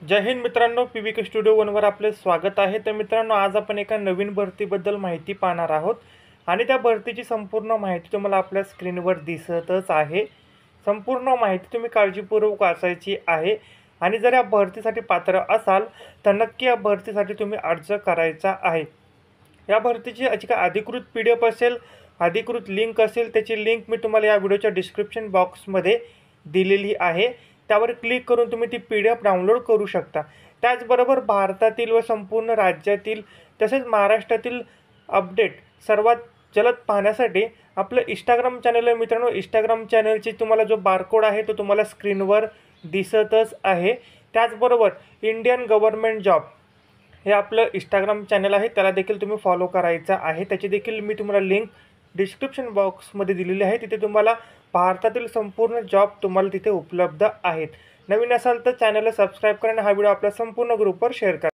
जय हिंद मित्रांनो, PVK studio वनवर आपले स्वागत आहे। तर मित्रांनो, आज आपण एका नवीन भरतीबद्दल माहिती पाहणार आहोत आणि त्या भरतीची संपूर्ण माहिती तुम्हाला आपल्या स्क्रीनवर दिसतच आहे। संपूर्ण माहिती तुम्ही काळजीपूर्वक वाचायची आहे आणि जर या भरतीसाठी पात्र असाल तर नक्की या भरतीसाठी तुम्ही अर्ज करायचा आहे। या भरतीची जी काय अधिकृत PDF असेल, अधिकृत लिंक असेल, त्याची लिंक मी तुम्हाला या व्हिडिओच्या डिस्क्रिप्शन बॉक्समध्ये दिलेली आहे। त्यावर क्लिक करून तुम्ही ती PDF डाउनलोड करू शकता। त्याचबरोबर भारतातील व संपूर्ण राज्यातील तसेच महाराष्ट्रातील अपडेट सर्वात जलद पाहण्यासाठी आपलं इंस्टाग्राम चॅनल आहे मित्रांनो। इंस्टाग्राम चॅनलची तुम्हाला जो बारकोड आहे तो तुम्हाला स्क्रीनवर दिसतच आहे। त्याचबरोबर इंडियन गव्हर्नमेंट जॉब हे आपलं इंस्टाग्राम चॅनल आहे, त्याला देखील तुम्ही फॉलो करायचा आहे। त्याची देखील मी तुम्हाला लिंक डिस्क्रिप्शन बॉक्समध्ये दिलेली आहे। तिथे तुम्हाला भारतातील संपूर्ण जॉब तुम्हाला तिथे उपलब्ध आहेत। नवीन असाल तर चॅनलला सबस्क्राईब करा आणि हा व्हिडिओ आपल्या संपूर्ण ग्रुपवर शेअर करा।